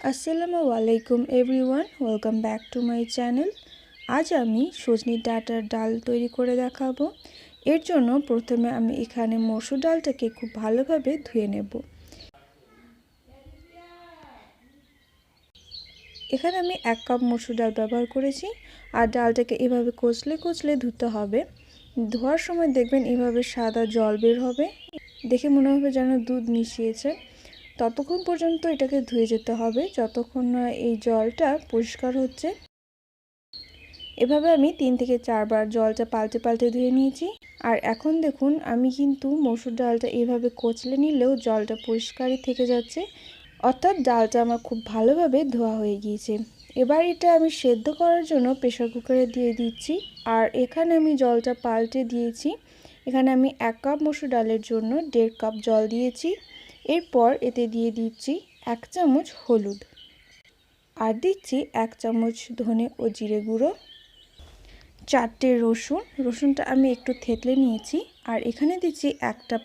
আসসালামু আলাইকুম everyone, welcome back to my channel. আজ আমি সজনে ডাঁটার ডাল তৈরি করে দেখাবো। এর জন্য প্রথমে আমি এখানে মসুর ডালটাকে খুব ভালোভাবে ধুয়ে নেব। এখানে আমি 1 কাপ মসুর ডাল ব্যবহার করেছি। আর ডালটাকে এভাবে কচলে কচলে ধুতে হবে। ধোয়ার সময় দেখবেন এভাবে সাদা জল বের হবে, দেখে মনে হবে যেন দুধ মিশিয়েছে। ততক্ষণ পর্যন্ত এটাকে ধুয়ে যেতে হবে যতক্ষণ না এই জলটা পরিষ্কার হচ্ছে। এভাবে আমি 3 থেকে 4 বার জলটা পাল্টে পাল্টে ধুয়ে নিয়েছি। আর এখন দেখুন আমি কিন্তু মসুর ডালটা এভাবে কচলে নিলেও জলটা পরিষ্কারই থেকে যাচ্ছে, অর্থাৎ ডালটা আমার খুব ভালোভাবে ধোয়া হয়ে গিয়েছে। এবার এটা আমি সেদ্ধ করার জন্য প্রেসার কুকারে দিয়ে দিচ্ছি। আর এখানে আমি জলটা পাল্টে দিয়েছি। এখানে আমি 1 কাপ মসুর ডালের জন্য 1.5 কাপ জল দিয়েছি। এরপর এতে দিয়ে দিচ্ছি 1 চামচ হলুদ, আর দিচ্ছি 1 চামচ ধনে ও জিরে গুঁড়ো, 4টে রসুনটা আমি একটু থেতলে নিয়েছি। আর এখানে দিচ্ছি একটা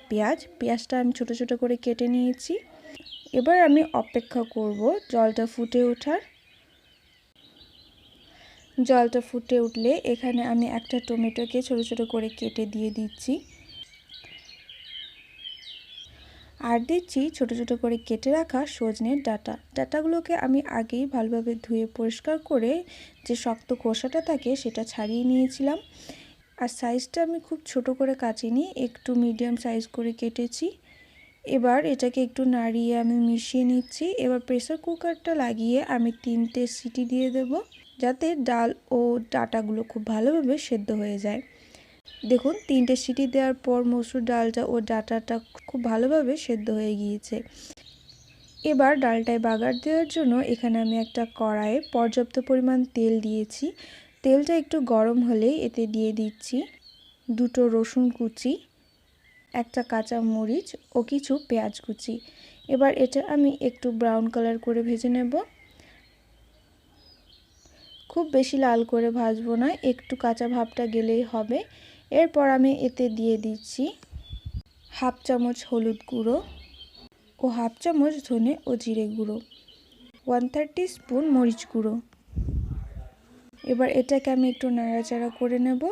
পেঁয়াজটা আমি ছোট ছোট করে কেটে নিয়েছি। এবার আমি অপেক্ষা করব জলটা ফুটে ওঠার। জলটা ফুটে উঠলে এখানে আমি একটা টমেটোকে ছোট ছোট করে কেটে দিয়ে দিচ্ছি। আর দিচ্ছি ছোট ছোট করে কেটে রাখা সজনের ডাঁটাগুলোকে আমি আগেই ভালোভাবে ধুয়ে পরিষ্কার করে যে শক্ত খোসাটা থাকে সেটা ছাড়িয়ে নিয়েছিলাম। আর সাইজটা আমি খুব ছোট করে কাটিনি, একটু মিডিয়াম সাইজ করে কেটেছি। এবার এটাকে একটু নাড়িয়ে আমি মিশিয়ে নিচ্ছি। এবার প্রেসার কুকারটা লাগিয়ে আমি 3টে সিটি দিয়ে দেব, যাতে ডাল ও ডাঁটাগুলো খুব ভালোভাবে সেদ্ধ হয়ে যায়। দেখুন 3টে সিটি দেওয়ার পর মসুর ডালটা ও ডাঁটাটা খুব ভালোভাবে সেদ্ধ হয়ে গিয়েছে। এবার ডালটায় বাগার দেওয়ার জন্য এখানে আমি একটা কড়াইয়ে পর্যাপ্ত পরিমাণ তেল দিয়েছি। তেলটা একটু গরম হলেই এতে দিয়ে দিচ্ছি 2টো রসুন কুচি, একটা কাঁচা মরিচ ও কিছু পেঁয়াজ কুচি। এবার এটা আমি একটু ব্রাউন কালার করে ভেজে নেব। খুব বেশি লাল করে ভাজবো না, একটু কাঁচা ভাবটা গেলেই হবে। এরপর আমি এতে দিয়ে দিচ্ছি 1/2 চামচ হলুদ গুঁড়ো ও 1/2 চামচ ধনে ও জিরে গুঁড়ো, 1/3 টিস্পুন মরিচ গুঁড়ো। এবার এটাকে আমি একটু নাড়াচাড়া করে নেব।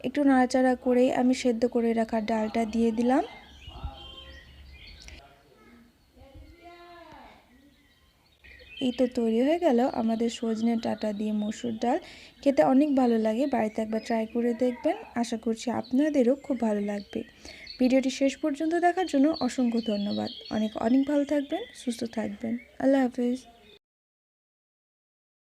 একটু নাড়াচাড়া করেই আমি সেদ্ধ করে রাখা ডালটা দিয়ে দিলাম। এই তো তৈরি হয়ে গেল আমাদের সজনে ডাঁটা দিয়ে মসুর ডাল। খেতে অনেক ভালো লাগে, বাড়িতে একবার ট্রাই করে দেখবেন। আশা করছি আপনাদেরও খুব ভালো লাগবে। ভিডিওটি শেষ পর্যন্ত দেখার জন্য অসংখ্য ধন্যবাদ। অনেক ভালো থাকবেন, সুস্থ থাকবেন। আল্লাহ হাফেজ।